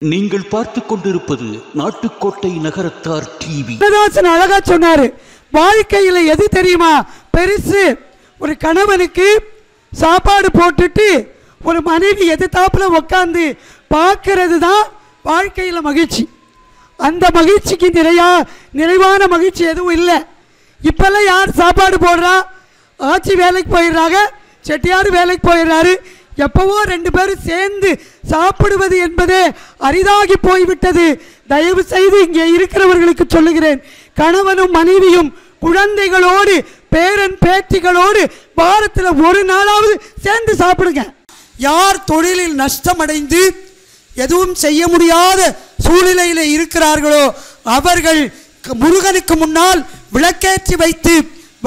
நீங்கள் பார்த்து கொண்டிருப்பது நாட்டுக்கோட்டை நகரத்தார் டிவி. கண்ணதாசன் அழகா சொன்னாரு, வாழ்க்கையில எது தெரியுமா பெருசு? ஒரு கணவனுக்கு சாப்பாடு போட்டுட்டு ஒரு மனைவி எதிர்த்தாப்புல உட்காந்து பார்க்கறது தான் வாழ்க்கையில மகிழ்ச்சி. அந்த மகிழ்ச்சிக்கு நிறைவான மகிழ்ச்சி எதுவும் இல்லை. இப்பெல்லாம் யார் சாப்பாடு போடுறா? ஆட்சி வேலைக்கு போயிடுறாங்க, செட்டியார் வேலைக்கு போயிடுறாரு. எப்பவோ ரெண்டு பேரும் சேர்ந்து சாப்பிடுவது என்பதே அரிதாகி போய்விட்டது. தயவு செய்து இங்கே இருக்கிறவர்களுக்கு சொல்லுகிறேன், கணவனும் மனைவியும் குழந்தைகளோடு பேரன் பேத்திகளோடு வாரத்தில் ஒரு நாளாவது சேர்ந்து சாப்பிடுங்க. யார் தொழிலில் நஷ்டமடைந்து எதுவும் செய்ய முடியாத சூழ்நிலையில் இருக்கிறார்களோ அவர்கள் முருகனுக்கு முன்னால் விளக்கேற்றி வைத்து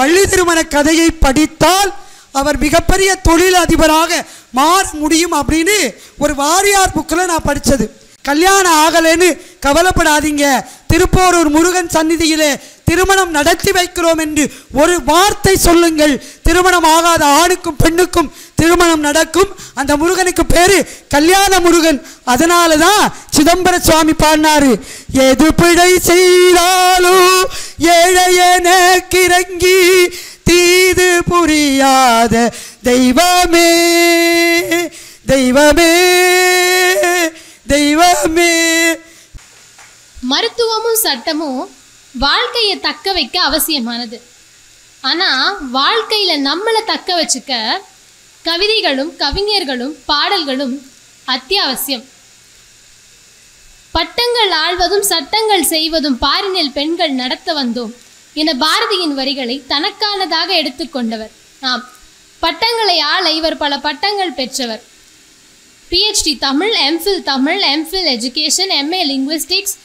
வள்ளி திருமண கதையை படித்தால் அவர் மிகப்பெரிய தொழில் அதிபராக மாற முடியும் அப்படின்னு ஒரு வாரியார் புக்கில் நான் படித்தது. கல்யாணம் ஆகலைன்னு கவலைப்படாதீங்க, திருப்போரூர் முருகன் சந்நிதியிலே திருமணம் நடத்தி வைக்கிறோம் என்று ஒரு வார்த்தை சொல்லுங்கள். திருமணம் ஆகாத ஆணுக்கும் பெண்ணுக்கும் திருமணம் நடக்கும். அந்த முருகனுக்கு பேரு கல்யாண முருகன். அதனால தான் சிதம்பர சுவாமி பாடினாரு, எது பிழை செய்தாலும் ஏழையன கிறங்கி தீது புரியாத தெய்வமே தெய்வமே தெய்வமே. மருத்துவமும் சட்டமும் வாழ்க்கையை தக்க வைக்க அவசியமானது. ஆனால் வாழ்க்கையில் நம்மளை தக்க வச்சுக்க கவிதைகளும் கவிஞர்களும் பாடல்களும் அத்தியாவசியம். பட்டங்கள் ஆழ்வதும் சட்டங்கள் செய்வதும் பாரினில் பெண்கள் நடத்த வந்தோம் என பாரதியின் வரிகளை தனக்கானதாக எடுத்துக்கொண்டவர். ஆம், பட்டங்களை ஆள இவர் பல பட்டங்கள் பெற்றவர். PhD Tamil, MPhil Tamil, MPhil education, MA linguistics,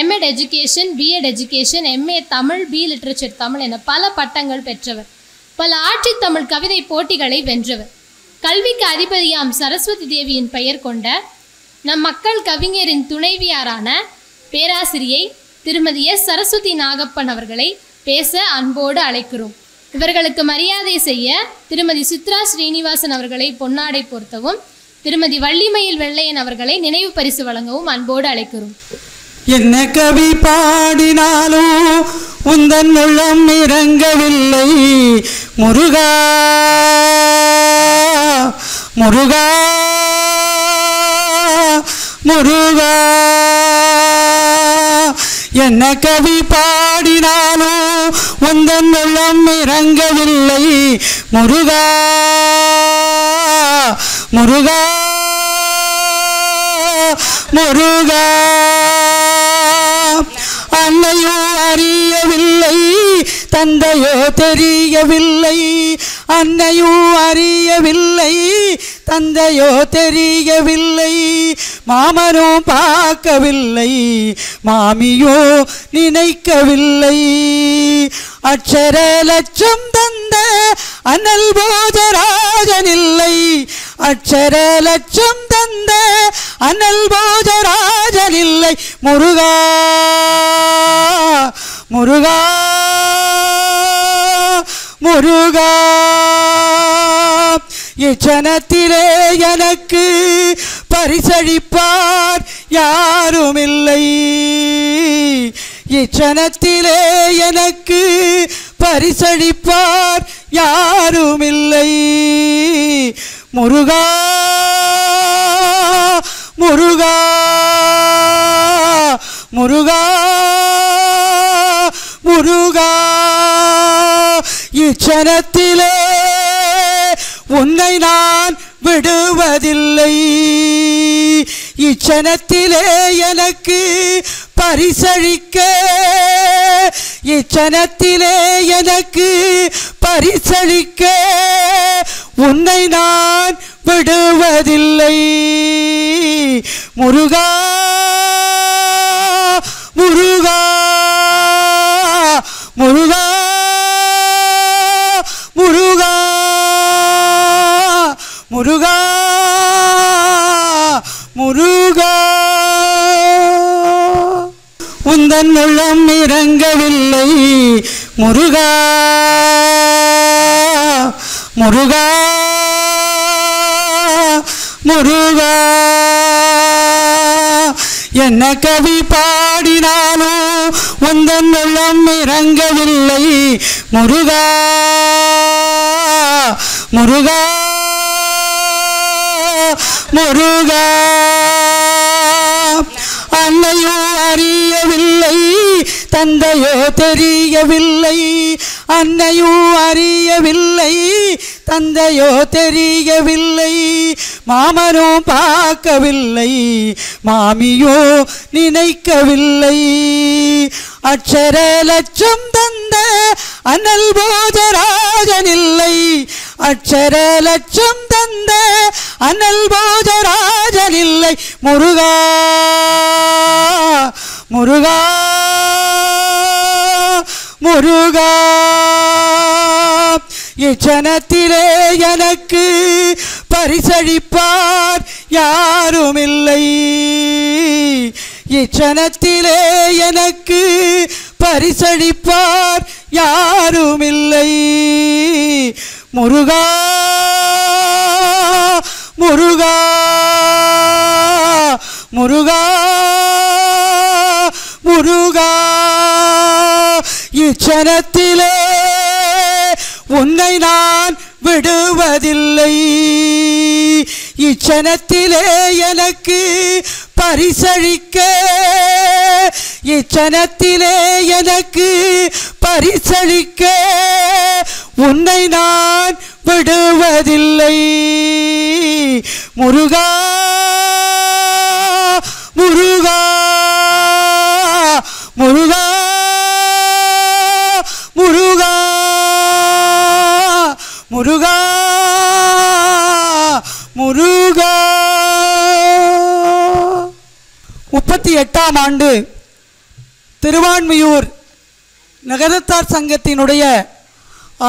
MEd education, BEd education, MA Tamil, B literature Tamil என பல பட்டங்கள் பெற்றவர். பல ஆட்சி தமிழ் கவிதை போட்டிகளை வென்றவர். கல்விக்கு அதிபதியாம் சரஸ்வதி தேவியின் பெயர் கொண்ட நம் மக்கள் கவிஞரின் துணைவியாரான பேராசிரியை திருமதி S. சரஸ்வதி நாகப்பன் அவர்களை பேச அன்போடு அழைக்கிறோம். இவர்களுக்கு மரியாதை செய்ய திருமதி சித்ரா ஸ்ரீனிவாசன் அவர்களை பொன்னாடை பொருத்தவும் திருமதி வள்ளிமயில் வெள்ளையன் அவர்களை நினைவு பரிசு வழங்கவும் அன்போடு அழைக்கிறோம். என்ன கவி பாடினாலும் உந்தன் உள்ளம் இறங்கவில்லை முருகா முருகா முருகா. என்ன கவி பாடினாலும் உந்தன் உள்ளம் இறங்கவில்லை முருகா முருகா முருகா. அன்னையோ அறியவில்லை, தந்தையோ தெரியவில்லை. அன்னையோ அறியவில்லை, தந்தையோ தெரியவில்லை. மாமனோ பார்க்கவில்லை, மாமியோ நினைக்கவில்லை. அக்ஷர லட்சம் தந்த அனல் போஜராஜனில்லை. அக்ஷர லட்சம் தந்த அனல் போஜராஜனில்லை முருகா முருகா முருகா. இச்சனத்திலே எனக்கு பரிசளிப்பார் யாருமில்லை. இச்சனத்திலே எனக்கு பரிசளிப்பார் யாருமில்லை முருகா முருகா முருகா முருகா. இச்சனத்திலே உன்னை நான் விடுவதில்லை. இச்சனத்திலே எனக்கு பரிசளிக்க, இச்சனத்திலே எனக்கு பரிசளிக்க உன்னை நான் விடுவதில்லை முருகா முருகா முருகா முருகா முருகா முருகா. உந்தன் உள்ளம் இறங்கவில்லை முருகா முருகா முருகா. என்ன கவி பாடினாலும் உந்தன் உள்ளம் இறங்கவில்லை முருகா முருகா முருகா. அன்னையோ அறியவில்லை தந்தையோ தெரியவில்லை, அன்னையோ அறியவில்லை தந்தையோ தெரியவில்லை, மாமனோ பார்க்கவில்லை மாமியோ நினைக்கவில்லை. அக்ஷர லட்சம் தந்த அனல் போஜராஜனில்லை, அக்ஷர லட்சம் தந்த அனல் போஜராஜனில்லை. முருகா முருகா முருகா. இச்சனத்திலே எனக்கு பரிசளிப்பார் யாருமில்லை, இச்சனத்திலே எனக்கு பரிசளிப்பார் யாருமில்லை. முருகா முருகா முருகா முருகா. இச்சனத்திலே உன்னை நான் விடுவதில்லை, இச்சனத்திலே எனக்கு பரிசளிக்க, இச்சனத்திலே எனக்கு பரிசளிக்க உன்னை நான் விடுவதில்லை. முருகா முருகா முருகா முருகா முருகா முருகா. 38ஆம் ஆண்டு திருவான்மியூர் நகரத்தார் சங்கத்தினுடைய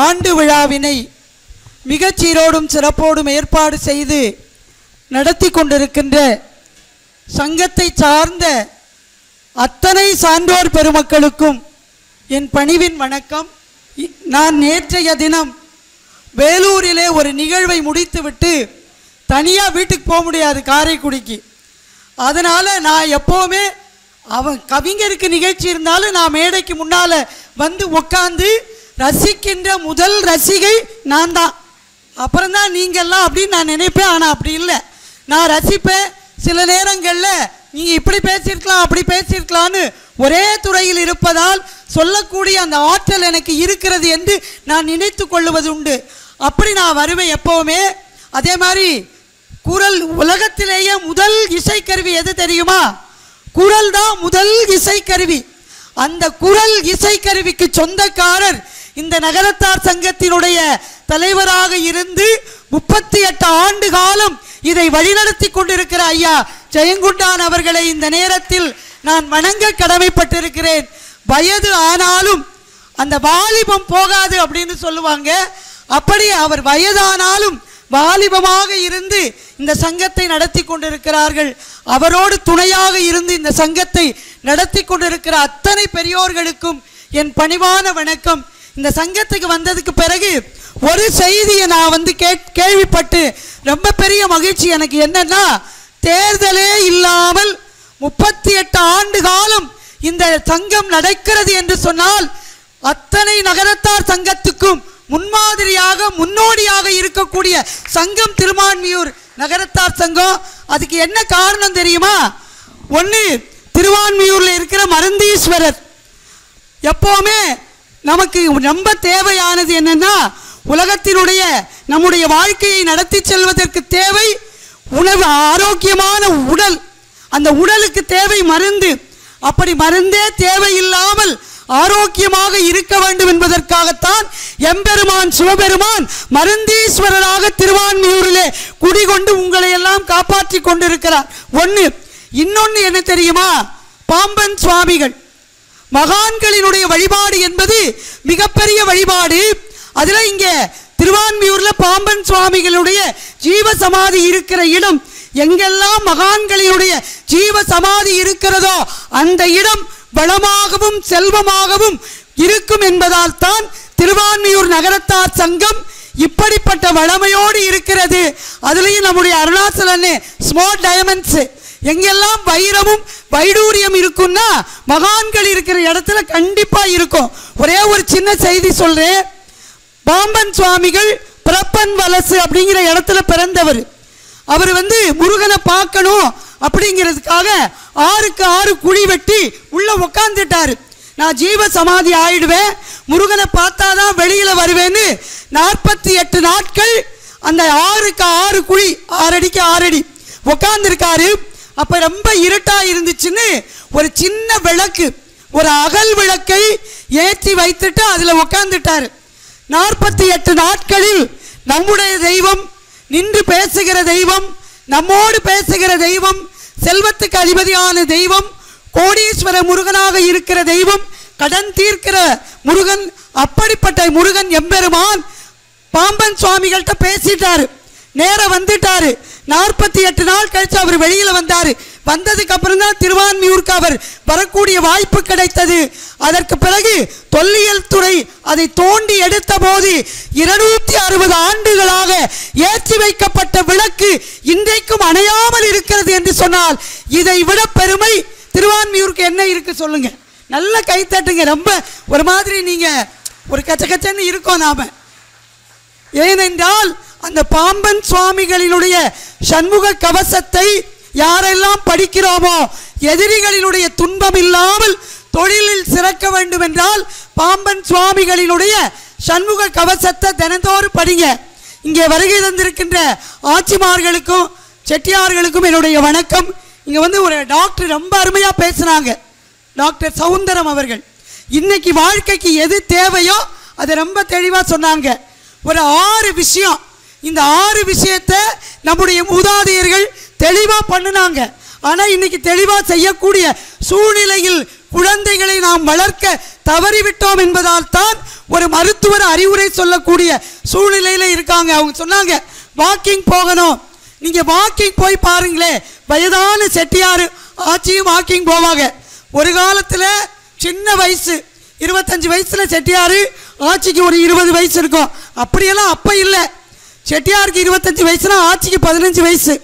ஆண்டு விழாவினை மிகச்சீரோடும் சிறப்போடும் ஏற்பாடு செய்து நடத்தி கொண்டிருக்கின்ற சங்கத்தை சார்ந்த அத்தனை சான்றோர் பெருமக்களுக்கும் என் பணிவின் வணக்கம். நான் நேற்றைய தினம் வேலூரிலே ஒரு நிகழ்வை முடித்துவிட்டு தனியாக வீட்டுக்கு போக முடியாது காரைக்குடிக்கு. அதனால் நான் எப்போவுமே அவன் கவிஞருக்கு நிகழ்ச்சி இருந்தாலும் நான் மேடைக்கு முன்னால் வந்து உட்காந்து ரசிக்கின்ற முதல் ரசிகை நான் தான். அப்புறம்தான் நீங்கள்லாம் அப்படின்னு நான் நினைப்பேன். ஆனால் அப்படி இல்லை, நான் ரசிப்பேன். சில நேரங்களில் நீங்கள் இப்படி பேசியிருக்கலாம் அப்படி பேசியிருக்கலான்னு ஒரே துறையில் இருப்பதால் சொல்லக்கூடிய அந்த ஆற்றல் எனக்கு இருக்கிறது என்று நான் நினைத்து கொள்ளுவது உண்டு. அப்படி நான் வருவேன் எப்போவுமே. அதே மாதிரி குரல் உலகத்திலேயே முதல் இசைக்கருவி எது தெரியுமா? குரல் தான் முதல் இசைக்கருவி. அந்த குரல் இசைக்கருவிக்கு சொந்தக்காரர் இந்த நகரத்தார் சங்கத்தினுடைய தலைவராக இருந்து 38 ஆண்டு காலம் இதை வழிநடத்தி கொண்டிருக்கிற ஐயா ஜெயங்குண்டான் அவர்களை இந்த நேரத்தில் நான் வணங்க கடமைப்பட்டிருக்கிறேன். வயது ஆனாலும் அந்த வாலிபம் போகாது அப்படின்னு சொல்லுவாங்க. அப்படி அவர் வயதானாலும் வாலிபமாக இருந்து இந்த சங்கத்தை நடத்தி கொண்டிருக்கிறார்கள். அவரோடு துணையாக இருந்து இந்த சங்கத்தை நடத்தி கொண்டிருக்கிற அத்தனை பெரியோர்களுக்கும் என் பணிவான வணக்கம். இந்த சங்கத்துக்கு வந்ததுக்கு பிறகு ஒரு செய்தியை நான் கேள்விப்பட்டு ரொம்ப பெரிய மகிழ்ச்சி எனக்கு. என்னன்னா, தேர்தலே இல்லாமல் 38 ஆண்டு காலம் இந்த சங்கம் நடக்கிறது என்று சொன்னால் அத்தனை நகரத்தார் சங்கத்துக்கும் முன்மாதிரியாக முன்னோடியாக இருக்கக்கூடிய சங்கம் திருவான்மியூர் நகரத்தார் சங்கம். அதுக்கு என்ன காரணம் தெரியுமா? ஒன்று, திருவான்மியூரில் இருக்கிற மருந்தீஸ்வரர். எப்போவுமே நமக்கு ரொம்ப தேவையானது என்னன்னா, உலகத்தினுடைய நம்முடைய வாழ்க்கையை நடத்தி செல்வதற்கு தேவை உணவு, ஆரோக்கியமான உடல். அந்த உடலுக்கு தேவை மருந்து. அப்படி மருந்தே தேவையில்லாமல் ஆரோக்கியமாக இருக்க வேண்டும் என்பதற்காகத்தான் எம்பெருமான் சிவபெருமான் மருந்தீஸ்வரராக திருவான்மியூரிலே குடிகொண்டு உங்களை எல்லாம் காப்பாற்றி கொண்டிருக்கிறார். ஒன்று. இன்னொன்று என்ன தெரியுமா? பாம்பன் சுவாமிகள் மகான்களினுடைய வழிபாடு என்பது மிகப்பெரிய வழிபாடு. அதில் இங்கே திருவான்மியூரில் பாம்பன் சுவாமிகளுடைய ஜீவ சமாதி இருக்கிற இடம், எங்கெல்லாம் மகான்களினுடைய ஜீவ சமாதி இருக்கிறதோ அந்த இடம் வளமாகவும் செல்வமாகவும் இருக்கும் என்பதால் தான் திருவான்மியூர் நகரத்தார் சங்கம் இப்படிப்பட்ட வளமையோடு இருக்கிறது. அதுலேயும் நம்முடைய அருணாச்சலனே ஸ்மார்ட் டைமண்ட்ஸ் எங்கெல்லாம் வைரமும் வைடூரியம் இருக்குன்னா மகான்கள் இருக்கிற இடத்துல கண்டிப்பா இருக்கும். ஒரே ஒரு சின்ன செய்தி சொல்றேன். பாம்பன் சுவாமிகள் பிரப்பன் வலசு அப்படிங்கிற இடத்துல பிறந்தவர். அவர் முருகனை பார்க்கணும் அப்படிங்கிறதுக்காக 6க்கு 6 குழி வெட்டி உள்ள உட்காந்துட்டாரு. நான் ஜீவ சமாதி ஆயிடுவேன், முருகனை பார்த்தாதான் வெளியில வருவேன்னு 48 நாட்கள் அந்த 6க்கு 6 குழி 6 அடிக்கு 6 அடி உட்காந்துருக்காரு. அப்ப ரொம்ப இருட்டா இருந்துச்சுன்னு ஒரு சின்ன விளக்கு, ஒரு அகல் விளக்கை ஏற்றி வைத்துட்டு அதுல உட்காந்துட்டாரு. 48 நாட்களில் நம்முடைய தெய்வம், நின்று பேசுகிற தெய்வம், நம்மோடு பேசுகிற தெய்வம், செல்வத்துக்கு அதிபதியான தெய்வம், கோடீஸ்வர முருகனாக இருக்கிற தெய்வம், கடன் தீர்க்கிற முருகன், அப்படிப்பட்ட முருகன் எம்பெருமான் பாம்பன் சுவாமிகள்கிட்ட பேசிட்டாரு. நேரம் வந்துட்டாரு. 48 நாள் கழிச்சு அவர் வெளியில வந்தாரு. வந்ததுக்கு அப்புறம் தான் திருவான்மியூருக்கு அவர் வரக்கூடிய வாய்ப்பு கிடைத்தது. அதற்கு பிறகு தொல்லியல் துறை அதை தோண்டி எடுத்த போது 260 ஆண்டுகளாக ஏற்றி வைக்கப்பட்ட விளக்கு இன்றைக்கும் அணையாமல் இருக்கிறது என்று சொன்னால் இதை விட பெருமை திருவான்மியூருக்கு என்ன இருக்கு சொல்லுங்க. நல்ல கைத்தட்டுங்க. ரொம்ப ஒரு மாதிரி நீங்க ஒரு கச்ச கச்சன்னு இருக்கோம் நாம. ஏனென்றால் அந்த பாம்பன் சுவாமிகளினுடைய சண்முக கவசத்தை யாரெல்லாம் படிக்கிறோமோ எதிரிகளினுடைய துன்பம் இல்லாமல் தொழிலில் சிறக்க வேண்டும் என்றால் பாம்பன் சுவாமிகளினுடைய சண்முக கவசத்தை தினந்தோறும் படிங்க. இங்கே வருகை தந்திருக்கின்ற ஆட்சிமார்களுக்கும் செட்டியார்களுக்கும் என்னுடைய வணக்கம். இங்க ஒரு டாக்டர் ரொம்ப அருமையா பேசுனாங்க, டாக்டர் சவுந்தரம் அவர்கள். இன்னைக்கு வாழ்க்கைக்கு எது தேவையோ அதை ரொம்ப தெளிவா சொன்னாங்க. ஒரு 6 விஷயம், இந்த 6 விஷயத்தை நம்முடைய மூதாதையர்கள் தெளிவா பண்ணினாங்க. ஆனா இன்னைக்கு தெளிவா செய்யக்கூடிய சூழ்நிலையில் குழந்தைகளை நாம் வளர்க்க தவறிவிட்டோம் என்பதால் தான் ஒரு மருத்துவர் அறிவுரை சொல்லக்கூடிய சூழ்நிலையில இருக்காங்க. அவங்க சொன்னாங்க வாக்கிங் போகணும். நீங்க வாக்கிங் போய் பாருங்களே, வயதான செட்டியாரு ஆச்சியும் வாக்கிங் போவாங்க. ஒரு காலத்துல சின்ன வயசு 25 வயசுல செட்டியாரு, ஆட்சிக்கு ஒரு 20 வயசு இருக்கும். அப்படியெல்லாம் அப்ப இல்லை. செட்டியாருக்கு 25 வயசுனா ஆட்சிக்கு 15 வயசு.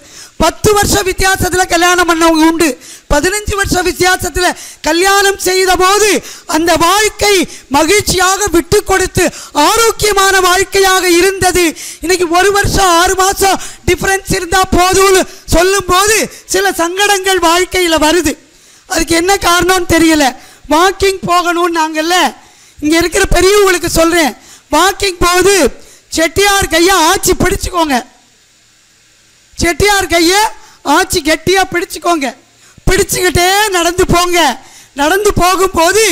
10 வருஷம் வித்தியாசத்தில் கல்யாணம் பண்ணவங்க உண்டு. 15 வருஷம் வித்தியாசத்தில் கல்யாணம் செய்த போது அந்த வாழ்க்கை மகிழ்ச்சியாக விட்டு கொடுத்து ஆரோக்கியமான வாழ்க்கையாக இருந்தது. இன்னைக்கு 1 வருஷம் 6 மாசம் டிஃபரன்ஸ் இருந்தா போதும்னு சொல்லும் போது சில சங்கடங்கள் வாழ்க்கையில் வருது. அதுக்கு என்ன காரணம்னு தெரியல. வாக்கிங் போகணும்னு நாங்கள்ல இங்க இருக்கிற பெரியவங்களுக்கு சொல்றேன், வாக்கிங் போகுது செட்டியார் கையை ஆட்சி பிடிச்சுக்கோங்க. செட்டியார் கையை ஆட்சி கெட்டியா பிடிச்சுக்கோங்க. பிடிச்சுக்கிட்டே நடந்து போங்க. நடந்து போகும்போது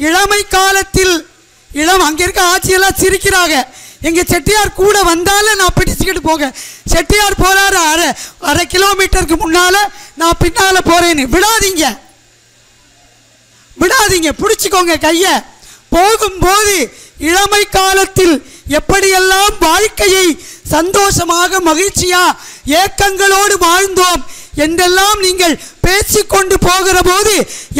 இளமை காலத்தில் அங்க இருக்க ஆட்சியெல்லாம் சிரிக்கிறாங்க. எங்க செட்டியார் கூட வந்தால நான் பிடிச்சுக்கிட்டு போங்க. செட்டியார் போறாரு அரை கிலோமீட்டருக்கு முன்னால, நான் பின்னால போறேன்னு விடாதீங்க, விடாதீங்க, பிடிச்சுக்கோங்க கைய. போகும்போது இளமை காலத்தில் எப்படியெல்லாம் வாழ்க்கையை சந்தோஷமாக மகிழ்ச்சியா ஏக்கங்களோடு வாழ்ந்தோம் என்றெல்லாம் நீங்கள் பேசிக்கொண்டு போகிற போது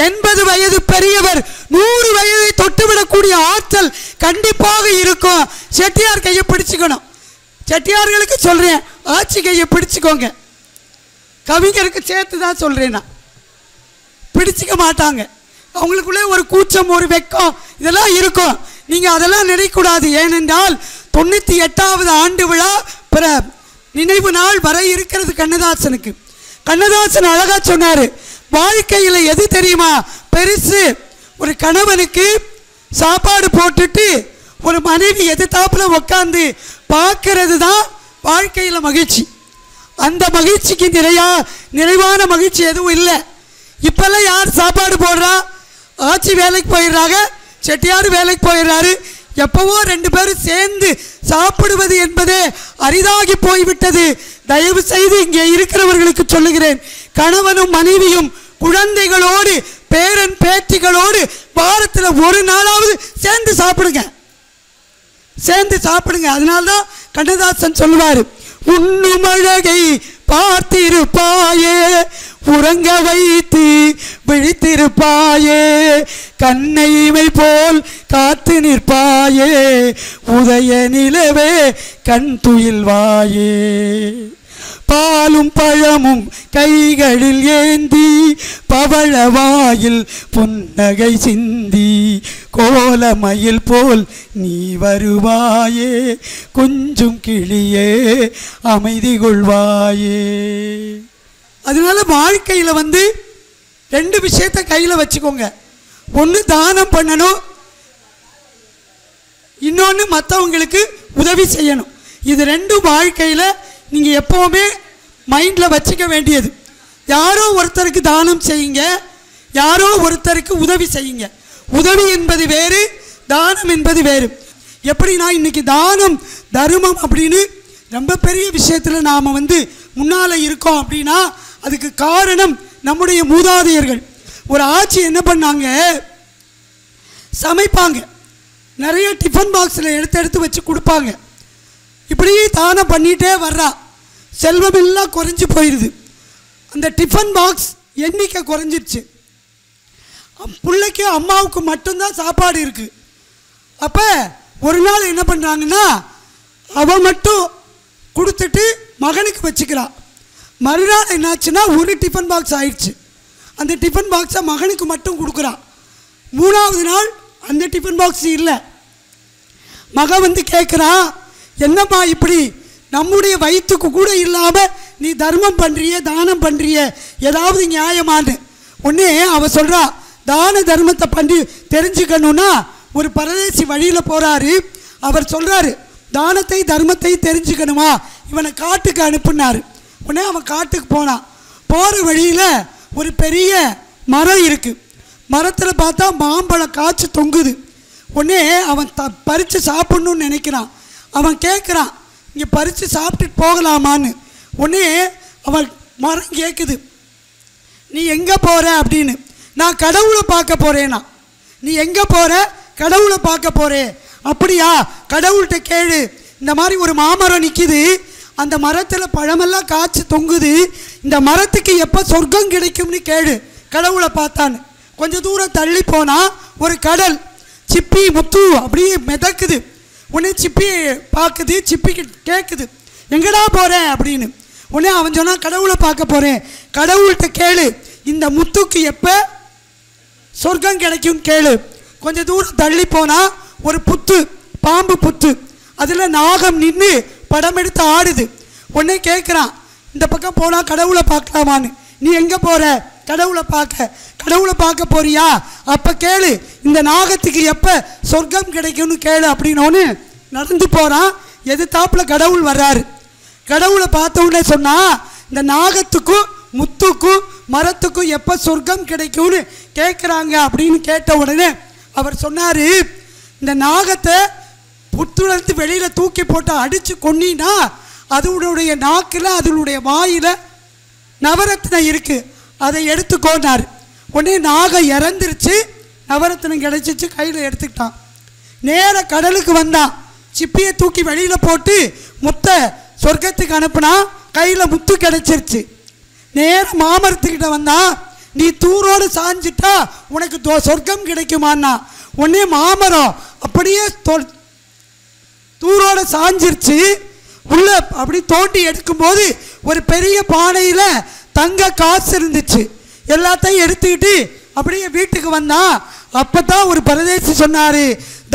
80 வயது பெரியவர் 100 வயதை தொட்டுவிடக்கூடிய ஆற்றல் கண்டிப்பாக இருக்கும். செட்டியார் கையை பிடிச்சுக்கணும். செட்டியார்களுக்கு சொல்றேன், ஆட்சி கையை பிடிச்சுக்கோங்க. கவிஞருக்கு சேர்த்து தான் சொல்றேன், நான் பிடிச்சிக்க மாட்டாங்க. அவங்களுக்குள்ளே ஒரு கூச்சம், ஒரு வெக்கம் இதெல்லாம் இருக்கும். நீங்க அதெல்லாம் நினைக்கூடாது. ஏனென்றால் 98வது ஆண்டு விழா பிற நினைவு நாள் வர இருக்கிறது கண்ணதாசனுக்கு. கண்ணதாசன் அழகா சொன்னாரு, வாழ்க்கையில் எது தெரியுமா பெருசு? ஒரு கணவனுக்கு சாப்பாடு போட்டுட்டு ஒரு மனைவி எதிர்த்தாப்புல உட்காந்து பார்க்கறது தான் வாழ்க்கையில் மகிழ்ச்சி. அந்த மகிழ்ச்சிக்கு நிறைவான மகிழ்ச்சி எதுவும் இல்லை. இப்பெல்லாம் யார் சாப்பாடு போடுறா? ஆட்சி வேலைக்கு போயிடுறாங்க, செட்டியார் வேலைக்கு போயிடுறாரு. எப்பவோ 2 பேரும் சேர்ந்து சாப்பிடுவது என்பதே அரிதாகி போய்விட்டது. தயவு செய்து இங்கே இருக்கிறவர்களுக்கு சொல்லுகிறேன், கணவனும் மனைவியும் குழந்தைகளோடு பேரன் பேத்திகளோடு வாரத்தில் 1 நாளாவது சேர்ந்து சாப்பிடுங்க, சேர்ந்து சாப்பிடுங்க. அதனால்தான் கண்ணதாசன் சொல்லுவார், உண்ணும் அழகை பார்த்திருப்பாயே, உறங்க வைத்து விழித்திருப்பாயே, கண்ணைமை போல் காத்து நிற்பாயே, உதய நிலவே கண் துயில்வாயே. பாலும் பழமும் கைகளில் ஏந்தி பவழவாயில் புன்னகை சிந்தி கோலமயில் போல் நீ வருவாயே கொஞ்சம் கிளியே அமைதி கொள்வாயே. அதனால வாழ்க்கையில் ரெண்டு விஷயத்தை கையில் வச்சுக்கோங்க. ஒன்று தானம் பண்ணணும், இன்னொன்று மற்றவங்களுக்கு உதவி செய்யணும். இது ரெண்டும் வாழ்க்கையில் நீங்கள் எப்போவுமே மைண்டில் வச்சுக்க வேண்டியது. யாரோ ஒருத்தருக்கு தானம் செய்யுங்க, யாரோ ஒருத்தருக்கு உதவி செய்யுங்க. உதவி என்பது வேறு, தானம் என்பது வேறு. எப்படின்னா இன்றைக்கி தானம் தர்மம் அப்படின்னு ரொம்ப பெரிய விஷயத்தில் நாம் முன்னால் இருக்கோம் அப்படின்னா அதுக்கு காரணம் நம்முடைய மூதாதையர்கள். ஒரு ஆட்சி என்ன பண்ணாங்க, சமைப்பாங்க, நிறைய டிஃபன் பாக்ஸில் எடுத்து வச்சு கொடுப்பாங்க. இப்படியே தானம் பண்ணிகிட்டே வர்றா, செல்வமெல்லாம் குறைஞ்சி போயிடுது. அந்த டிஃபன் பாக்ஸ் எண்ணிக்கை குறைஞ்சிருச்சு. பிள்ளைக்கு அம்மாவுக்கு மட்டும்தான் சாப்பாடு இருக்குது. அப்போ ஒரு நாள் என்ன பண்ணுறாங்கன்னா அவன் மட்டும் கொடுத்துட்டு மகனுக்கு வச்சுக்கிறான். மறுநாள் என்னாச்சுன்னா ஒரு டிஃபன் பாக்ஸ் ஆயிடுச்சு. அந்த டிஃபன் பாக்ஸை மகனுக்கு மட்டும் கொடுக்குறான். மூணாவது நாள் அந்த டிஃபன் பாக்ஸ் இல்லை. மகன் கேட்குறான், என்னம்மா இப்படி நம்முடைய வயிற்றுக்கு கூட இல்லாமல் நீ தர்மம் பண்ணுறிய தானம் பண்ணுறிய, ஏதாவது நியாயமானு. ஒன்றே அவன் சொல்கிறா, தான தர்மத்தை பண்ணி தெரிஞ்சுக்கணுன்னா ஒரு பரதேசி வழியில் போகிறாரு. அவர் சொல்கிறாரு, தானத்தை தர்மத்தை தெரிஞ்சுக்கணுமா, இவனை காட்டுக்கு அனுப்புனார். உடனே அவன் காட்டுக்கு போனான். போகிற வழியில் ஒரு பெரிய மரம் இருக்குது. மரத்தில் பார்த்தா மாம்பழம் காய்ச்சி தொங்குது. உடனே அவன் பறித்து சாப்பிட்ணுன்னு நினைக்கிறான். அவன் கேட்குறான், இங்கே பறித்து சாப்பிட்டுட்டு போகலாமான்னு. உடனே அவன் மரம் கேட்குது, நீ எங்கே போகிற அப்படின்னு. நான் கடவுளை பார்க்க போகிறேன்னா. நீ எங்கே போகிற, கடவுளை பார்க்க போகிறேன். அப்படியா, கடவுள்கிட்ட கேளு, இந்த மாதிரி ஒரு மாமரம் நிற்கிது, அந்த மரத்தில் பழமெல்லாம் காய்ச்சி தொங்குது, இந்த மரத்துக்கு எப்போ சொர்க்கம் கிடைக்கும்னு கேளு, கடவுளை பார்த்தான்னு. கொஞ்சம் தூரம் தள்ளி போனால் ஒரு கடல், சிப்பி முத்து அப்படியே மிதக்குது. உடனே சிப்பியை பார்க்குது, சிப்பிக்கு கேட்குது, எங்கடா போகிறேன் அப்படின்னு. உடனே அவன் சொன்னான், கடவுளை பார்க்க போகிறேன். கடவுள்கிட்ட கேளு, இந்த முத்துக்கு எப்போ சொர்க்கம் கிடைக்கும் கேளு. கொஞ்சம் தூரம் தள்ளி போனால் ஒரு புத்து, பாம்பு புத்து, அதில் நாகம் நின்று படம் எடுத்து ஆடுது. உடனே கேட்குறான், இந்த பக்கம் போனால் கடவுளை பார்க்கலாமான்னு. நீ எங்கே போகிற, கடவுளை பார்க்க. கடவுளை பார்க்க போறியா, அப்போ கேளு, இந்த நாகத்துக்கு எப்போ சொர்க்கம் கிடைக்கும்னு கேளு அப்படின்னோன்னு நடந்து போகிறான். எதிர்த்தாப்புல கடவுள் வர்றாரு. கடவுளை பார்த்த உடனே சொன்னால், இந்த நாகத்துக்கும் முத்துக்கும் மரத்துக்கும் எப்போ சொர்க்கம் கிடைக்கும்னு கேட்குறாங்க அப்படின்னு கேட்ட உடனே அவர் சொன்னார், இந்த நாகத்தை புத்துணர்த்து வெளியில் தூக்கி போட்டு அடித்து கொன்னினா அதனுடைய நாக்கில் அதனுடைய வாயில் நவரத்னம் இருக்குது, அதை எடுத்துக்கோனார். உடனே நாகம் இறந்துருச்சு, நவரத்னம் கிடைச்சிச்சு, கையில் எடுத்துக்கிட்டான். நேர கடலுக்கு வந்தான். சிப்பியை தூக்கி வெளியில் போட்டு முத்தை சொர்க்கத்துக்கு அனுப்புனா கையில் முத்து கிடைச்சிருச்சு. நேரம் மாமரத்துக்கிட்ட வந்தான், நீ தூரோடு சாஞ்சிட்டா உனக்கு சொர்க்கம் கிடைக்குமான்னா. உடனே மாமரம் அப்படியே தூரோடு சாஞ்சிருச்சு. உள்ள அப்படி தோண்டி எடுக்கும்போது ஒரு பெரிய பானையில் தங்க காசு இருந்துச்சு. எல்லாத்தையும் எடுத்துக்கிட்டு அப்படியே வீட்டுக்கு வந்தான். அப்போ தான் ஒரு பரதேசி சொன்னார்,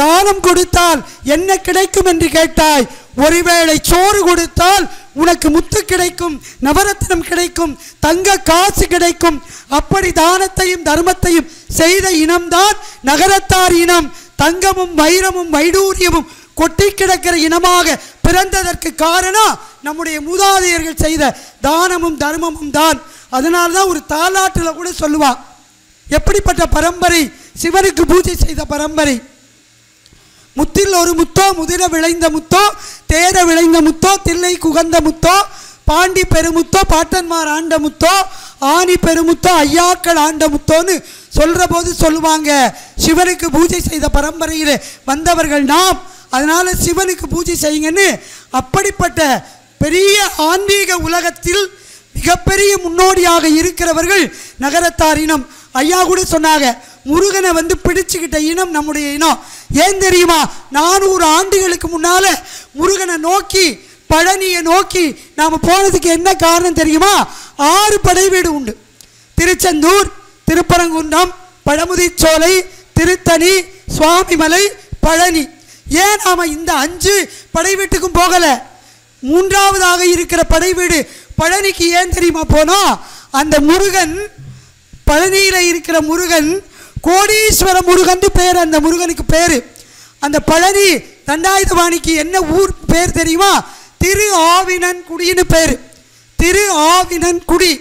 தானம் கொடுத்தால் என்ன கிடைக்கும் என்று கேட்டாய், ஒருவேளை சோறு கொடுத்தால் உனக்கு முத்து கிடைக்கும், நவரத்னம் கிடைக்கும், தங்க காசு கிடைக்கும். அப்படி தானத்தையும் தர்மத்தையும் செய்த இனம்தான் நகரத்தார் இனம். தங்கமும் வைரமும் வைடூரியமும் கொட்டி கிடக்கிற இனமாக பிறந்ததற்கு காரணம் நம்முடைய மூதாதையர்கள் செய்த தானமும் தர்மமும் தான். அதனால தான் ஒரு தாலாட்டில் கூட சொல்லுவா, எப்படிப்பட்ட பரம்பரை, சிவனுக்கு பூஜை செய்த பரம்பரை. முத்தில் ஒரு முத்தோ, முதிர விளைந்த முத்தோ, தேர விளைந்த முத்தோ, தில்லை குகந்த முத்தோ, பாண்டி பெருமுத்தோ, பாட்டன்மார் ஆண்ட முத்தோ, ஆணி பெருமுத்தோ, ஐயாக்கள் ஆண்ட முத்தோன்னு சொல்கிற போது சொல்லுவாங்க, சிவனுக்கு பூஜை செய்த பரம்பரையில் வந்தவர்கள் நாம், அதனால் சிவனுக்கு பூஜை செய்யுங்கன்னு. அப்படிப்பட்ட பெரிய ஆன்மீக உலகத்தில் மிகப்பெரிய முன்னோடியாக இருக்கிறவர்கள் நகரத்தார் இனம். ஐயா கூட சொன்னாங்க, முருகனை பிடிச்சுக்கிட்ட இனம் நம்முடைய இனம். ஏன் தெரியுமா, 400 ஆண்டுகளுக்கு முன்னால் முருகனை நோக்கி பழனியை நோக்கி நாம் போனதுக்கு என்ன காரணம் தெரியுமா? 6 படை வீடு உண்டு. திருச்செந்தூர், திருப்பரங்குன்றம், பழமுதிர்ச்சோலை, திருத்தணி, சுவாமிமலை, பழனி. ஏன் நாம் இந்த 5 படை வீட்டுக்கும் போகலை? 3ஆவதாக இருக்கிற படை வீடு பழனிக்கு ஏன் தெரியுமா போனோம்? அந்த முருகன், பழனியில் இருக்கிற முருகன் கோடீஸ்வர முருகன் பேர். அந்த முருகனுக்கு பேர். அந்த பழனி தண்டாயுதபாணிக்கு என்ன ஊர் பேர் தெரியுமா? திரு ஆவினன்குடின்னு பேர். திரு ஆவினன்குடி.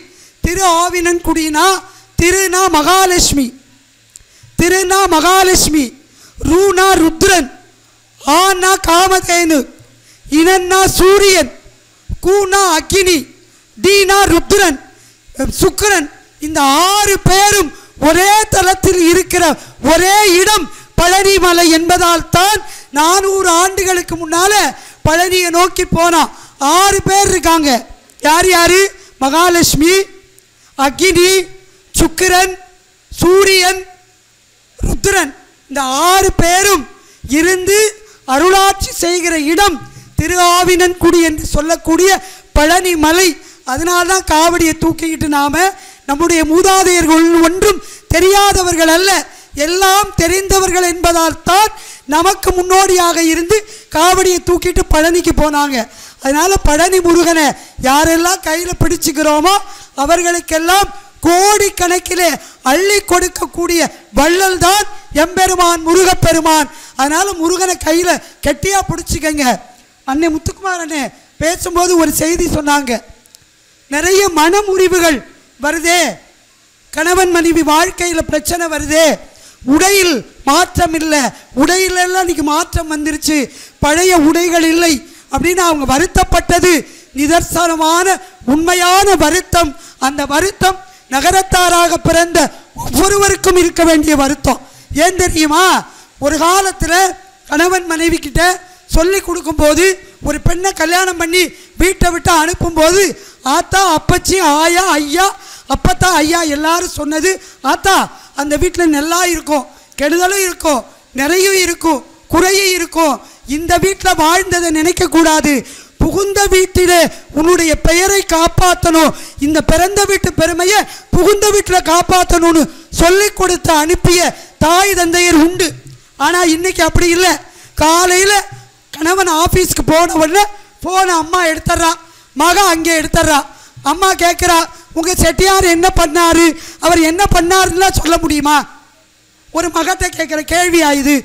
திரு ஆவினன்குடினா திருனா மகாலட்சுமி, திருனா மகாலட்சுமி, ரூனா ருத்ரன், ஆனா காமதேனு, இனன்னா சூரியன், கூனா அக்கினி, தீனா ருத்ரன், சுக்கிரன். இந்த 6 பேரும் ஒரே தலத்தில் இருக்கிற ஒரே இடம் பழனிமலை என்பதால் தான் 400 ஆண்டுகளுக்கு முன்னால பழனியை நோக்கி போனோம். 6 பேர் இருக்காங்க. யார் யாரு? மகாலட்சுமி, அக்கினி, சுக்கிரன், சூரியன், ருத்ரன். இந்த 6 பேரும் இருந்து அருளாட்சி செய்கிற இடம் திரு ஆவினன்குடி என்று சொல்லக்கூடிய பழனி மலை. அதனால்தான் காவடியை தூக்கிக்கிட்டு நாம நம்முடைய மூதாதையர்கள் ஒன்றும் தெரியாதவர்கள் அல்ல, எல்லாம் தெரிந்தவர்கள் என்பதால் தான் நமக்கு முன்னோடியாக இருந்து காவடியை தூக்கிட்டு பழனிக்கு போனாங்க. அதனால பழனி முருகனை யாரெல்லாம் கையில் பிடிச்சுக்கிறோமோ அவர்களுக்கெல்லாம் கோடிக்கணக்கிலே அள்ளி கொடுக்கக்கூடிய வள்ளல் தான் எம்பெருமான் முருகப்பெருமான். அதனால முருகனை கையில் கெட்டியா பிடிச்சிக்கங்க. அன்னை முத்துக்குமார் அண்ணே பேசும்போது ஒரு செய்தி சொன்னாங்க. நிறைய மனமுறிவுகள் வருதே, கணவன் மனைவி வாழ்க்கையில் பிரச்சனை வருதே, உடையில் மாற்றம் இல்லை, உடையிலெல்லாம் இன்னைக்கு மாற்றம் வந்துருச்சு, பழைய உடைகள் இல்லை அப்படின்னு அவங்க வருத்தப்பட்டது நிதர்சனமான உண்மையான வருத்தம். அந்த வருத்தம் நகரத்தாராக பிறந்த ஒவ்வொருவருக்கும் இருக்க வேண்டிய வருத்தம். ஏன் தெரியுமா? ஒரு காலத்தில் கணவன் மனைவி கிட்ட சொல்லி கொடுக்கும்போது, ஒரு பெண்ணை கல்யாணம் பண்ணி வீட்டை விட்டு அனுப்பும்போது, ஆத்தா, அப்பச்சி, ஆயா, ஐயா, அப்பத்தா, ஐயா எல்லாரும் சொன்னது, ஆத்தா அந்த வீட்டில் நல்லா இருக்கும், கெடுதலும் இருக்கும், நிறையும் இருக்கும், குறையும் இருக்கும், இந்த வீட்டில் வாழ்ந்ததை நினைக்கக்கூடாது, புகுந்த வீட்டிலே உன்னுடைய பெயரை காப்பாற்றணும், இந்த பிறந்த வீட்டு பெருமையை புகுந்த வீட்டில் காப்பாற்றணும்னு சொல்லி கொடுத்து அனுப்பிய தாய் தந்தையர் உண்டு. ஆனால் இன்னைக்கு அப்படி இல்லை. காலையில் கணவன் ஆஃபீஸ்க்கு போன உடனே ஃபோனை அம்மா எடுத்துட்றா, மகன் அங்கே எடுத்துட்றா. அம்மா கேட்குறா, உங்கள் செட்டியார் என்ன பண்ணாரு, அவர் என்ன பண்ணாருன்னா சொல்ல முடியுமா? ஒரு மகத்தை கேட்குற கேள்வி ஆயுது.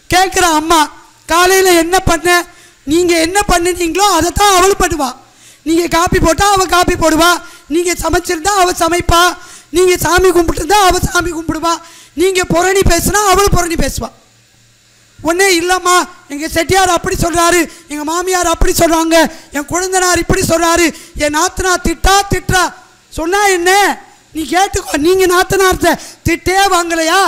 கேட்குற அம்மா, காலையில் என்ன பண்ண, நீங்கள் என்ன பண்ணினீங்களோ அதை தான் அவள் பண்ணுவா. நீங்கள் காப்பி போட்டால் அவள் காப்பி போடுவா, நீங்கள் சமைச்சிருந்தா அவள் சமைப்பா, நீங்கள் சாமி கும்பிட்டுருந்தா அவள் சாமி கும்பிடுவா, நீங்கள் புரணி பேசுனா அவள் புரணி பேசுவா. ஒன்றே இல்லைம்மா, எங்கள் செட்டியார் அப்படி சொல்கிறாரு, எங்கள் மாமியார் அப்படி சொல்கிறாங்க, என் குழந்தனார் இப்படி சொல்கிறாரு, என் நாத்தனா திட்டா சொன்னால் என்ன, நீ கேட்டுக்கோ. நீங்கள் நாத்தனார்த்த திட்டே வாங்கலையா,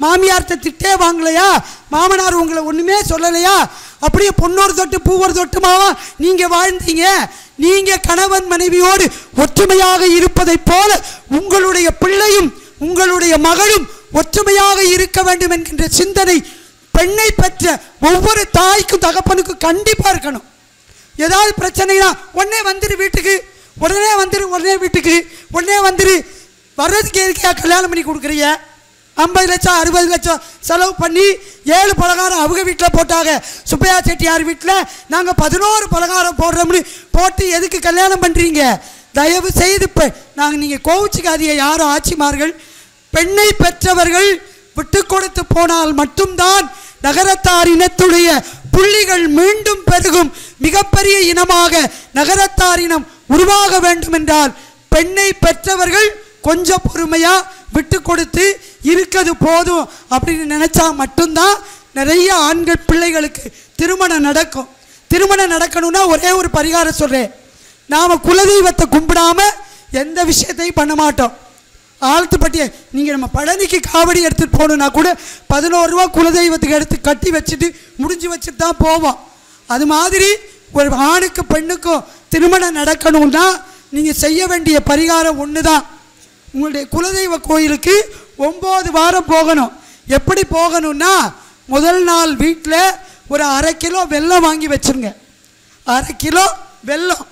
மாமியார்த்த திட்டே வாங்கலையா, மாமனார் உங்களை ஒன்றுமே சொல்லலையா, அப்படியே பொன்னொரு தொட்டு பூவொரு தொட்டுமாவா நீங்கள் வாழ்ந்தீங்க. நீங்கள் கணவன் மனைவியோடு ஒற்றுமையாக இருப்பதைப் போல உங்களுடைய பிள்ளையும் உங்களுடைய மகளும் ஒற்றுமையாக இருக்க வேண்டும் என்கின்ற சிந்தனை பெண்ணை பெற்ற ஒவ்வொரு தாய்க்கும் தகப்பனுக்கும் கண்டிப்பாக இருக்கணும். ஏதாவது பிரச்சனைனா உடனே வந்துரு வீட்டுக்கு, உடனே வந்துரு, உடனே வீட்டுக்கு, உடனே வந்துரு. வர்றதுக்கு எதுக்கா கல்யாணம் பண்ணி கொடுக்குறீங்க? 50 லட்சம் 60 லட்சம் செலவு பண்ணி 7 பலகாரம் அவங்க வீட்டில் போட்டாங்க, சுப்பையா செட்டியார் வீட்டில் நாங்கள் 11 பலகாரம் போடுறோம்னு போட்டு எதுக்கு கல்யாணம் பண்ணுறீங்க? தயவு செய்து நாங்கள் நீங்கள் கோவிச்சுக்காதீங்க. யாரும் ஆட்சிமார்கள் பெண்ணை பெற்றவர்கள் விட்டு கொடுத்து போனால் மட்டும்தான் நகரத்தார் இனத்துடைய புள்ளிகள் மீண்டும் பெருகும். மிகப்பெரிய இனமாக நகரத்தார் இனம் உருவாக வேண்டும் என்றால் பெண்ணை பெற்றவர்கள் கொஞ்சம் பொறுமையா விட்டு கொடுத்து இருக்கிறது போதும் அப்படின்னு நினைச்சா மட்டும்தான் நிறைய ஆண்கள் பிள்ளைகளுக்கு திருமணம் நடக்கும். திருமணம் நடக்கணும்னா ஒரே ஒரு பரிகாரம் சொல்றேன். நாம குலதெய்வத்தை கும்பிடாம எந்த விஷயத்தையும் பண்ண மாட்டோம். ஆழ்த்துப்பட்டிய நீங்கள் நம்ம பழனிக்கு காவடி எடுத்துகிட்டு போகணுன்னா கூட 11 ரூபா குலதெய்வத்துக்கு எடுத்து கட்டி வச்சுட்டு முடிஞ்சு வச்சுட்டு தான் போவோம். அது மாதிரி ஒரு ஆணுக்கு பெண்ணுக்கும் திருமணம் நடக்கணும்னா நீங்கள் செய்ய வேண்டிய பரிகாரம் ஒன்று தான். உங்களுடைய குலதெய்வ கோயிலுக்கு 9 வாரம் போகணும். எப்படி போகணும்னா, முதல் நாள் வீட்டில் ஒரு 1/2 கிலோ வெல்லம் வாங்கி வச்சுருங்க, 1/2 கிலோ வெல்லம்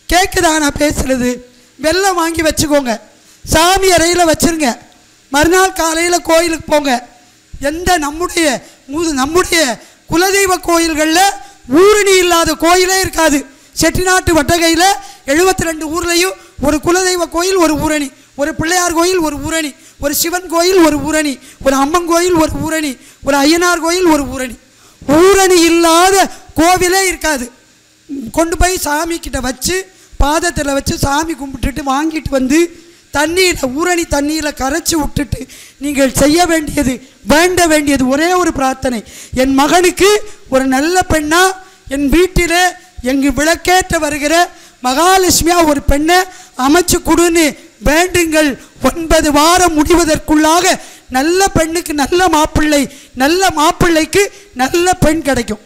கேட்குதா நான் பேசுறது? வெல்லம் வாங்கி வச்சுக்கோங்க, சாமி அறையில் வச்சுருங்க. மறுநாள் காலையில் கோயிலுக்கு போங்க. எந்த நம்முடைய குலதெய்வ கோயில்களில் ஊரணி இல்லாத கோயிலே இருக்காது. செட்டிநாட்டு வட்டகையில் 72 ஊர்லேயும் ஒரு குலதெய்வ கோயில் ஒரு ஊரணி, ஒரு பிள்ளையார் கோயில் ஒரு ஊரணி, ஒரு சிவன் கோயில் ஒரு ஊரணி, ஒரு அம்மன் கோயில் ஒரு ஊரணி, ஒரு ஐயனார் கோயில் ஒரு ஊரணி. ஊரணி இல்லாத கோவிலே இருக்காது. கொண்டு போய் சாமி கிட்ட வச்சு பாதத்தில் வச்சு சாமி கும்பிட்டுட்டு வாங்கிட்டு வந்து தண்ணியில் ஊரணி தண்ணியில் கரைச்சி விட்டுட்டு நீங்கள் செய்ய வேண்டியது வேண்ட வேண்டியது ஒரே ஒரு பிரார்த்தனை, என் மகனுக்கு ஒரு நல்ல பெண்ணா என் வீட்டில் எங்கு விளக்கேற்ற வருகிற மகாலட்சுமியாக ஒரு பெண்ணை அமைச்சு கொடுன்னு வேண்டுங்கள். 9 வாரம் முடிவதற்குள்ளாக நல்ல பெண்ணுக்கு நல்ல மாப்பிள்ளை, நல்ல மாப்பிள்ளைக்கு நல்ல பெண் கிடைக்கும்.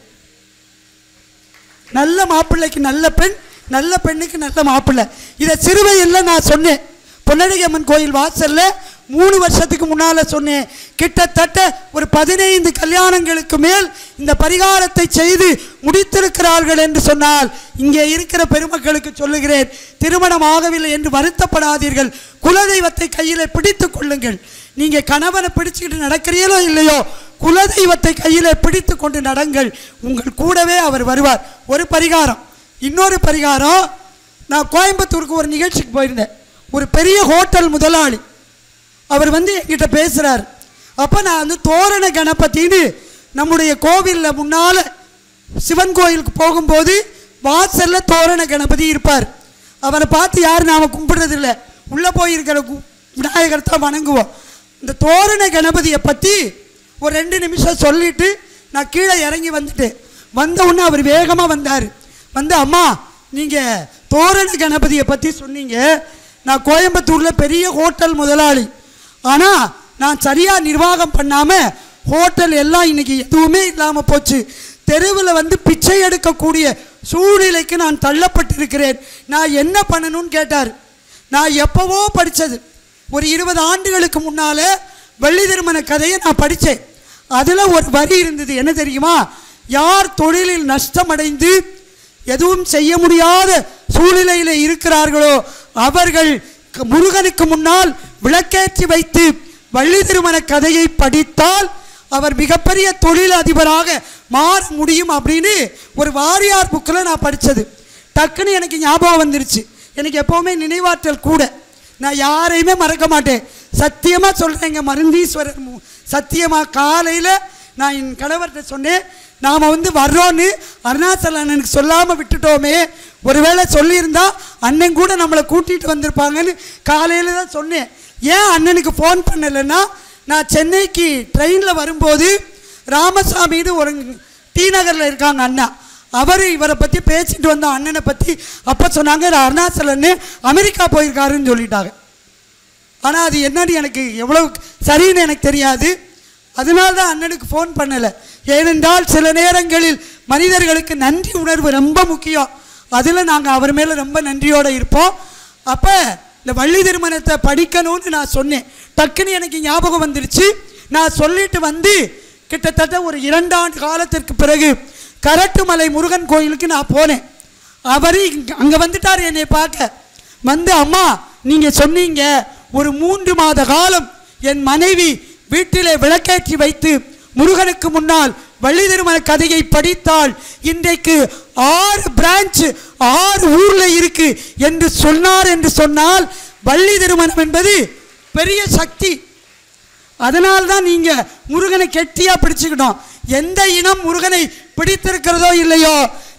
நல்ல மாப்பிள்ளைக்கு நல்ல பெண், நல்ல பெண்ணுக்கு நல்ல மாப்பிள்ளை. இதை சிறுவையில் நான் சொன்னேன். பொன்னழகி அம்மன் கோயில் வாசலில் 3 வருஷத்துக்கு முன்னால் சொன்னேன். கிட்டத்தட்ட ஒரு 15 கல்யாணங்களுக்கு மேல் இந்த பரிகாரத்தை செய்து முடித்திருக்கிறார்கள் என்று சொன்னால் இங்கே இருக்கிற பெருமக்களுக்கு சொல்லுகிறேன், திருமணம் ஆகவில்லை என்று வருத்தப்படாதீர்கள். குலதெய்வத்தை கையில் பிடித்து கொள்ளுங்கள். நீங்கள் கணவனை பிடிச்சிக்கிட்டு நடக்கிறீங்களோ இல்லையோ, குலதெய்வத்தை கையில் பிடித்து கொண்டு நடங்கள். உங்கள் கூடவே அவர் வருவார். ஒரு பரிகாரம். இன்னொரு பரிகாரம், நான் கோயம்புத்தூருக்கு ஒரு நிகழ்ச்சிக்கு போயிருந்தேன். ஒரு பெரிய ஹோட்டல் முதலாளி அவர் என்கிட்ட பேசுகிறார். அப்போ நான் தோரண கணபதினு நம்முடைய கோவிலில் முன்னால் சிவன் கோயிலுக்கு போகும்போது வாசலில் தோரண கணபதி இருப்பார். அவரை பார்த்து யாரும் நாம் கும்பிடுறதில்லை, உள்ளே போயிருக்கிற விநாயகர் தான் வணங்குவோம். இந்த தோரண கணபதியை பற்றி ஒரு 2 நிமிஷம் சொல்லிவிட்டு நான் கீழே இறங்கி வந்துட்டேன். வந்த உடனே அவர் வேகமாக வந்தார். அம்மா நீங்கள் தோரண கணபதியை பற்றி சொன்னீங்க, நான் கோயம்புத்தூரில் பெரிய ஹோட்டல் முதலாளி, ஆனால் நான் சரியாக நிர்வாகம் பண்ணாமல் ஹோட்டல் எல்லாம் இன்றைக்கி எதுவுமே இல்லாமல் போச்சு. தெருவில் பிச்சை எடுக்கக்கூடிய சூழ்நிலைக்கு நான் தள்ளப்பட்டிருக்கிறேன். நான் என்ன பண்ணணும்னு கேட்டார். நான் எப்போவோ படித்தது, ஒரு 20 ஆண்டுகளுக்கு முன்னால் வள்ளி திருமண கதையை நான் படித்தேன். அதில் ஒரு வரி இருந்தது, என்ன தெரியுமா? யார் தொழிலில் நஷ்டமடைந்து எதுவும் செய்ய முடியாத சூழ்நிலையில் இருக்கிறார்களோ அவர்கள் முருகனுக்கு முன்னால் விளக்கேற்றி வைத்து வள்ளி திருமண கதையை படித்தால் அவர் மிகப்பெரிய தொழில் அதிபராக மாற முடியும் அப்படின்னு ஒரு வாரியார் புக்கில் நான் படித்தது. டக்குன்னு எனக்கு ஞாபகம் வந்துருச்சு. எனக்கு எப்போவுமே நினைவாற்றல் கூட, நான் யாரையுமே மறக்க மாட்டேன். சத்தியமாக சொல்கிறேங்க, மருந்தீஸ்வரர் சத்தியமாக. காலையில் நான் என் கணவர்கிட்ட சொன்னேன், நாம் வர்றோன்னு அருணாச்சல அண்ணனுக்கு சொல்லாமல் விட்டுட்டோமே, ஒருவேளை சொல்லியிருந்தா அண்ணன் கூட நம்மளை கூட்டிகிட்டு வந்திருப்பாங்கன்னு காலையில் தான் சொன்னேன். ஏன் அண்ணனுக்கு ஃபோன் பண்ணலைன்னா, நான் சென்னைக்கு ட்ரெயினில் வரும்போது ராமசாமின்னு ஒரு டி நகரில் இருக்காங்க அண்ணா, அவர் இவரை பற்றி பேசிட்டு வந்தோம் அண்ணனை பற்றி. அப்போ சொன்னாங்க அருணாச்சலன்னு அமெரிக்கா போயிருக்காருன்னு சொல்லிட்டாங்க. ஆனால் அது என்னன்னு எனக்கு எவ்வளோ சரின்னு எனக்கு தெரியாது. அதனால தான் அண்ணனுக்கு ஃபோன் பண்ணலை. ஏனென்றால் சில நேரங்களில் மனிதர்களுக்கு நன்றி உணர்வு ரொம்ப முக்கியம். அதில் நாங்கள் அவர் மேலே ரொம்ப நன்றியோடு இருப்போம். அப்போ இந்த வள்ளி திருமணத்தை படிக்கணும்னு நான் சொன்னேன். டக்குன்னு எனக்கு ஞாபகம் வந்துருச்சு. நான் சொல்லிட்டு கிட்டத்தட்ட ஒரு 2 ஆண்டு காலத்திற்கு பிறகு கரட்டுமலை முருகன் கோயிலுக்கு நான் போனேன். அவர் அங்கே வந்துட்டார் என்னை பார்க்க. அம்மா நீங்கள் சொன்னீங்க ஒரு 3 மாத காலம் என் மனைவி வீட்டிலே விளக்கேற்றி வைத்து முருகனுக்கு முன்னால் வள்ளி திருமண கதையை படித்தால் இன்றைக்கு 6 பிரான்ச் 6 ஊரில் இருக்கு என்று சொன்னார். என்று சொன்னால் வள்ளி திருமணம் என்பது பெரிய சக்தி. அதனால்தான் நீங்கள் முருகனை கெட்டியாக பிடிச்சுக்கணும். எந்த இனம் முருகனை பிடித்திருக்கிறதோ இல்லையோ,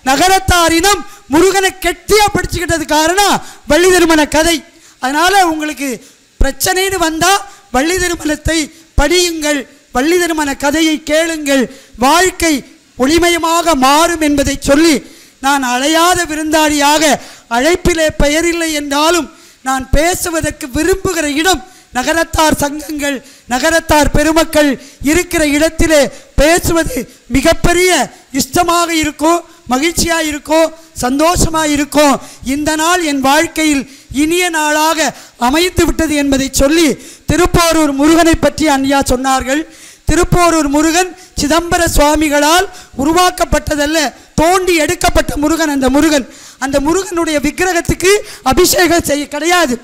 நகரத்தார் இனம் முருகனை கெட்டியாக பிடிச்சுக்கிட்டது காரணம் வள்ளி திருமண கதை. அதனால் உங்களுக்கு பிரச்சனைன்னு வந்தால் வள்ளி திருமணத்தை படியுங்கள், வள்ளி திருமண கதையை கேளுங்கள், வாழ்க்கை ஒளிமயமாக மாறும் என்பதை சொல்லி, நான் அழையாத விருந்தாளியாக அழைப்பிலே பெயரில்லை என்றாலும் நான் பேசுவதற்கு விரும்புகிற இடம் நகரத்தார் சங்கங்கள், நகரத்தார் பெருமக்கள் இருக்கிற இடத்திலே பேசுவது மிகப்பெரிய இஷ்டமாக இருக்கும், மகிழ்ச்சியாக இருக்கும், சந்தோஷமாக இருக்கும். இந்த நாள் என் வாழ்க்கையில் இனிய நாளாக அமைத்து விட்டது என்பதை சொல்லி, திருப்போரூர் முருகனை பற்றி அன்யா சொன்னார்கள். திருப்போரூர் முருகன் சிதம்பர சுவாமிகளால் உருவாக்கப்பட்டதல்ல, தோண்டி எடுக்கப்பட்ட முருகன். அந்த முருகனுடைய விக்கிரகத்துக்கு அபிஷேகம் செய்ய கிடையாது,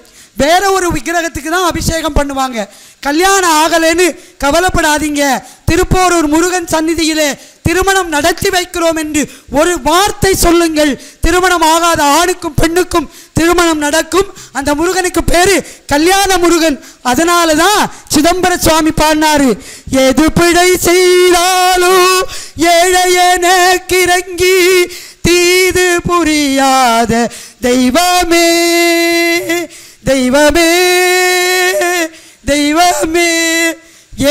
வேற ஒரு விக்கிரகத்துக்கு தான் அபிஷேகம் பண்ணுவாங்க. கல்யாணம் ஆகலைன்னு கவலைப்படாதீங்க, திருப்போரூர் முருகன் சந்நிதியிலே திருமணம் நடத்தி வைக்கிறோம் என்று ஒரு வார்த்தை சொல்லுங்கள், திருமணம் ஆகாத ஆணுக்கும் பெண்ணுக்கும் திருமணம் நடக்கும். அந்த முருகனுக்கு பேரு கல்யாண முருகன். அதனால தான் சிதம்பர சுவாமி பாடினாரு, எது பிழை செய்தாலும் ஏழையன கிறங்கி தீது புரியாத தெய்வமே தெய்வமே தெய்வமே.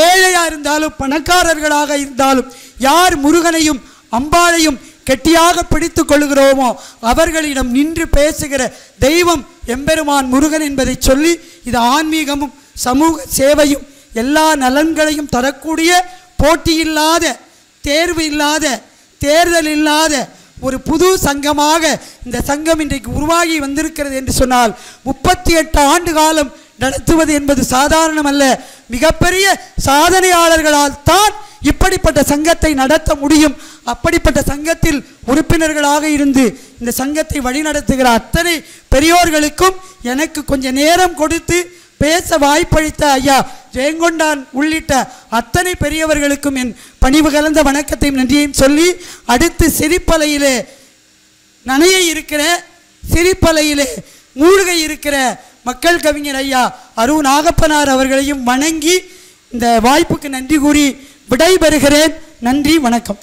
ஏழையா இருந்தாலும் பணக்காரர்களாக இருந்தாலும் யார் முருகனையும் அம்பாளையும் கெட்டியாக பிடித்து கொள்கிறோமோ அவர்களிடம் நின்று பேசுகிற தெய்வம் எம்பெருமான் முருகன் என்பதை சொல்லி, இது ஆன்மீகமும் சமூக சேவையும் எல்லா நலன்களையும் தரக்கூடிய போட்டியில்லாத, தேர்வு இல்லாத, தேர்தல் இல்லாத ஒரு புது சங்கமாக இந்த சங்கம் இன்றைக்கு உருவாகி வந்திருக்கிறது என்று சொன்னால் 38 ஆண்டு காலம் நடத்துவது என்பது சாதாரணமல்ல. மிகப்பெரிய சாதனையாளர்களால் தான் இப்படிப்பட்ட சங்கத்தை நடத்த முடியும். அப்படிப்பட்ட சங்கத்தில் உறுப்பினர்களாக இருந்து இந்த சங்கத்தை வழிநடத்துகிற அத்தனை பெரியோர்களுக்கும் எனக்கு கொஞ்சம் நேரம் கொடுத்து பேச வாய்ப்பளித்த ஐயா ஜெயங்கொண்டான் உள்ளிட்ட அத்தனை பெரியவர்களுக்கும் என் பணிவு கலந்த வணக்கத்தையும் நன்றியையும் சொல்லி, அடுத்து சிரிப்பலையிலே நனைய இருக்கிற, சிரிப்பலையிலே மூழ்க இருக்கிற மக்கள் கவிஞர் ஐயா அரு நாகப்பனார் அவர்களையும் வணங்கி இந்த வாய்ப்புக்கு நன்றி கூறி விடைபெறுகிறேன். நன்றி, வணக்கம்.